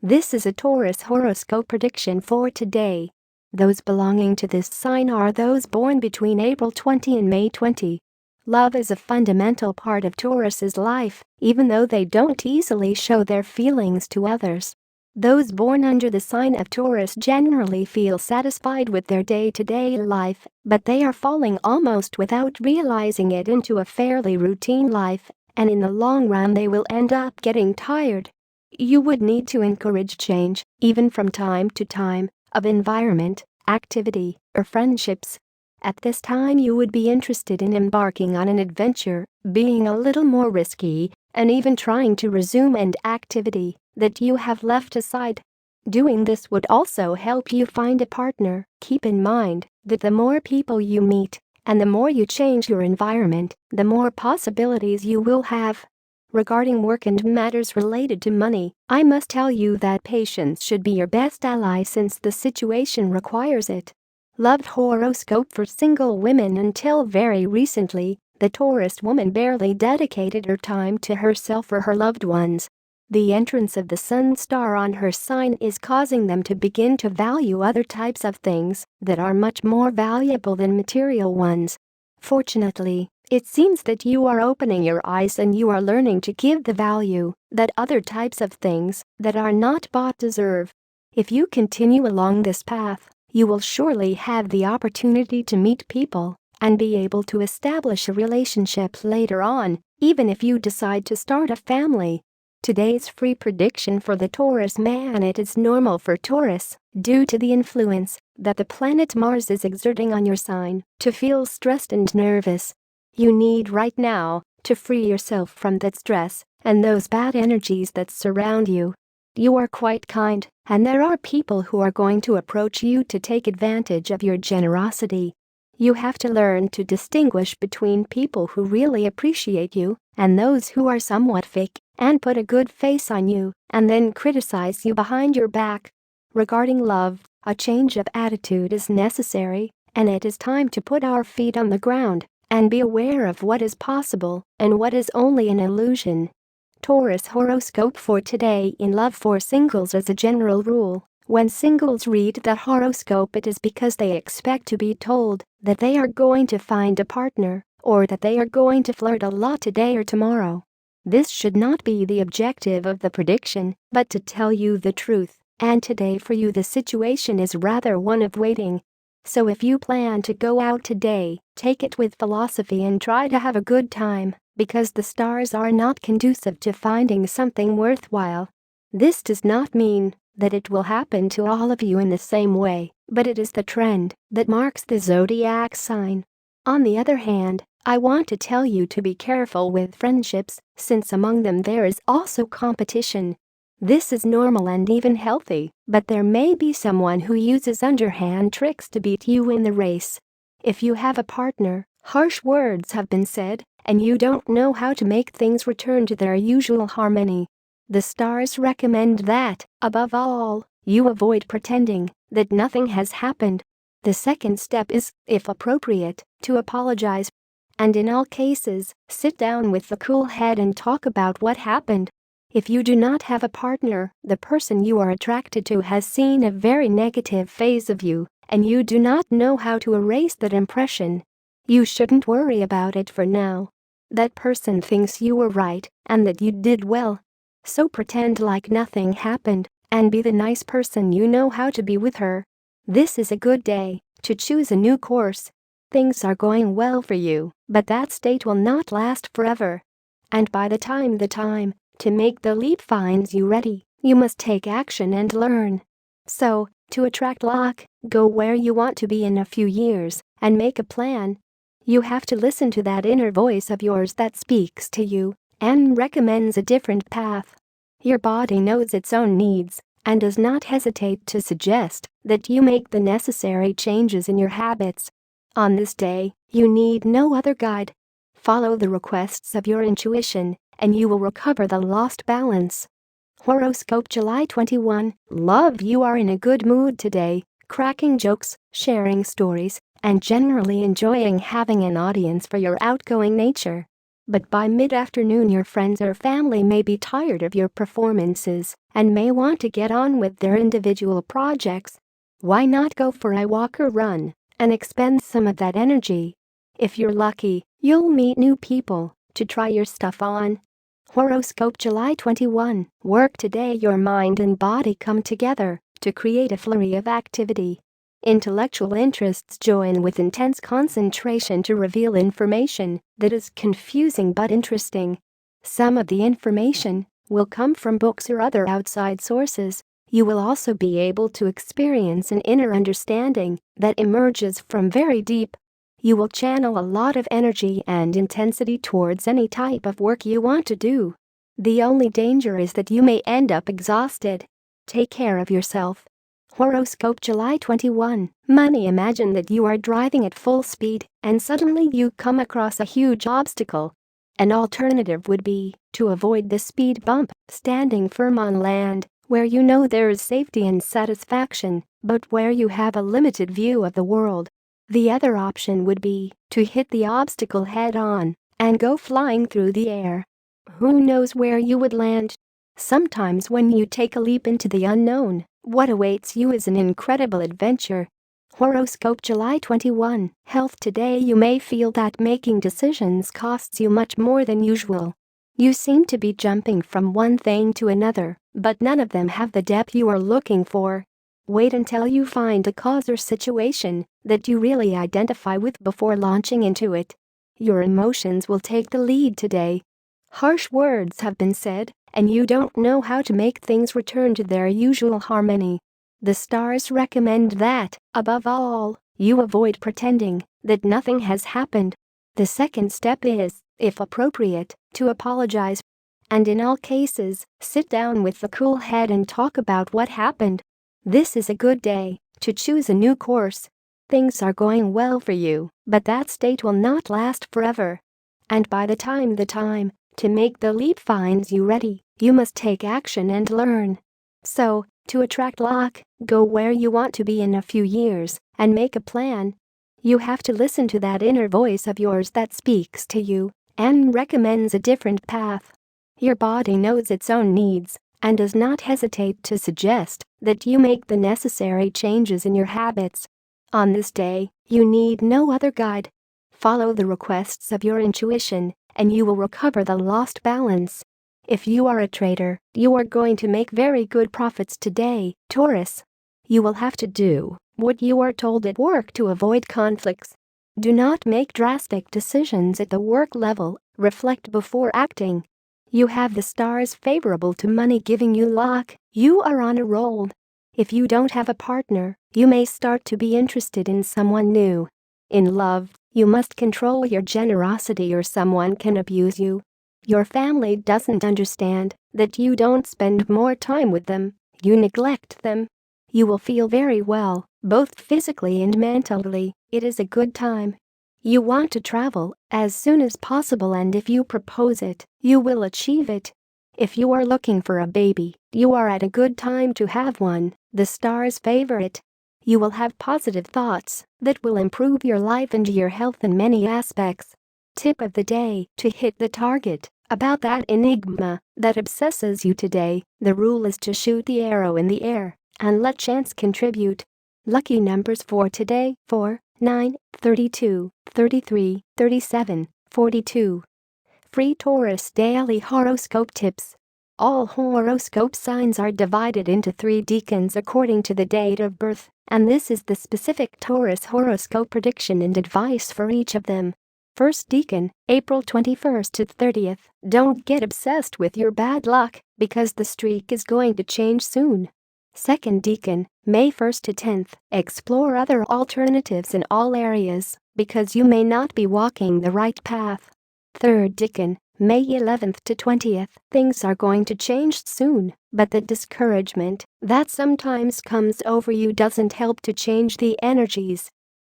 This is a Taurus horoscope prediction for today. Those belonging to this sign are those born between April 20 and May 20. Love is a fundamental part of Taurus's life, even though they don't easily show their feelings to others. Those born under the sign of Taurus generally feel satisfied with their day-to-day life, but they are falling almost without realizing it into a fairly routine life, and in the long run they will end up getting tired. You would need to encourage change, even from time to time, of environment, activity, or friendships. At this time you would be interested in embarking on an adventure, being a little more risky, and even trying to resume an activity that you have left aside. Doing this would also help you find a partner. Keep in mind that the more people you meet, and the more you change your environment, the more possibilities you will have. Regarding work and matters related to money, I must tell you that patience should be your best ally since the situation requires it. Love horoscope for single women. Until very recently, the Taurus woman barely dedicated her time to herself or her loved ones. The entrance of the sun star on her sign is causing them to begin to value other types of things that are much more valuable than material ones. Fortunately, it seems that you are opening your eyes and you are learning to give the value that other types of things that are not bought deserve. If you continue along this path, you will surely have the opportunity to meet people and be able to establish a relationship later on, even if you decide to start a family. Today's free prediction for the Taurus man: it is normal for Taurus, due to the influence that the planet Mars is exerting on your sign, to feel stressed and nervous. You need right now to free yourself from that stress and those bad energies that surround you. You are quite kind, and there are people who are going to approach you to take advantage of your generosity. You have to learn to distinguish between people who really appreciate you and those who are somewhat fake and put a good face on you and then criticize you behind your back. Regarding love, a change of attitude is necessary, and it is time to put our feet on the ground and be aware of what is possible and what is only an illusion. Taurus horoscope for today. In love for singles, as a general rule, when singles read the horoscope, it is because they expect to be told that they are going to find a partner or that they are going to flirt a lot today or tomorrow. This should not be the objective of the prediction, but to tell you the truth, and today for you the situation is rather one of waiting. So if you plan to go out today, take it with philosophy and try to have a good time, because the stars are not conducive to finding something worthwhile. This does not mean that it will happen to all of you in the same way, but it is the trend that marks the zodiac sign. On the other hand, I want to tell you to be careful with friendships, since among them there is also competition. This is normal and even healthy, but there may be someone who uses underhand tricks to beat you in the race. If you have a partner, harsh words have been said, and you don't know how to make things return to their usual harmony. The stars recommend that, above all, you avoid pretending that nothing has happened. The second step is, if appropriate, to apologize. And in all cases, sit down with a cool head and talk about what happened. If you do not have a partner, the person you are attracted to has seen a very negative phase of you, and you do not know how to erase that impression. You shouldn't worry about it for now. That person thinks you were right and that you did well. So pretend like nothing happened and be the nice person you know how to be with her. This is a good day to choose a new course. Things are going well for you, but that state will not last forever. And by the time to make the leap finds you ready, you must take action and learn. So, to attract luck, go where you want to be in a few years and make a plan. You have to listen to that inner voice of yours that speaks to you and recommends a different path. Your body knows its own needs and does not hesitate to suggest that you make the necessary changes in your habits. On this day, you need no other guide. Follow the requests of your intuition, and you will recover the lost balance. Horoscope July 21. Love. You are in a good mood today, cracking jokes, sharing stories, and generally enjoying having an audience for your outgoing nature. but by mid-afternoon your friends or family may be tired of your performances and may want to get on with their individual projects. Why not go for a walk or run and expend some of that energy? If you're lucky, you'll meet new people to try your stuff on. Horoscope July 21. Work today. Your mind and body come together to create a flurry of activity. Intellectual interests join with intense concentration to reveal information that is confusing but interesting. Some of the information will come from books or other outside sources. You will also be able to experience an inner understanding that emerges from very deep. You will channel a lot of energy and intensity towards any type of work you want to do. The only danger is that you may end up exhausted. Take care of yourself. Horoscope July 21. Money. Imagine that you are driving at full speed and suddenly you come across a huge obstacle. An alternative would be to avoid the speed bump, standing firm on land, where you know there is safety and satisfaction, but where you have a limited view of the world. The other option would be to hit the obstacle head-on and go flying through the air. Who knows where you would land? Sometimes when you take a leap into the unknown, what awaits you is an incredible adventure. Horoscope July 21. Health. Today you may feel that making decisions costs you much more than usual. You seem to be jumping from one thing to another, but none of them have the depth you are looking for. Wait until you find a cause or situation that you really identify with before launching into it. Your emotions will take the lead today. Harsh words have been said, and you don't know how to make things return to their usual harmony. The stars recommend that, above all, you avoid pretending that nothing has happened. The second step is, if appropriate, to apologize. And in all cases, sit down with a cool head and talk about what happened. This is a good day to choose a new course. Things are going well for you, but that state will not last forever. And by the time to make the leap finds you ready, you must take action and learn. So, to attract luck, go where you want to be in a few years and make a plan. You have to listen to that inner voice of yours that speaks to you and recommends a different path. Your body knows its own needs and does not hesitate to suggest that you make the necessary changes in your habits. On this day, you need no other guide. Follow the requests of your intuition, and you will recover the lost balance. If you are a trader, you are going to make very good profits today, Taurus. You will have to do what you are told at work to avoid conflicts. Do not make drastic decisions at the work level, reflect before acting. You have the stars favorable to money giving you luck. You are on a roll. If you don't have a partner, you may start to be interested in someone new. In love, you must control your generosity or someone can abuse you. Your family doesn't understand that you don't spend more time with them, you neglect them. You will feel very well, both physically and mentally. It is a good time. You want to travel as soon as possible, and if you propose it, you will achieve it. If you are looking for a baby, you are at a good time to have one. The stars favor it. You will have positive thoughts that will improve your life and your health in many aspects. Tip of the day: to hit the target. About that enigma that obsesses you today, the rule is to shoot the arrow in the air and let chance contribute. Lucky numbers for today: 4, 9, 32, 33, 37, 42. Free Taurus Daily Horoscope Tips. All horoscope signs are divided into 3 decans according to the date of birth, and this is the specific Taurus horoscope prediction and advice for each of them. First decan, April 21st to 30th. Don't get obsessed with your bad luck, because the streak is going to change soon. Second decan, May 1st to 10th. Explore other alternatives in all areas, because you may not be walking the right path. Third decan, May 11th to 20th. Things are going to change soon, but the discouragement that sometimes comes over you doesn't help to change the energies.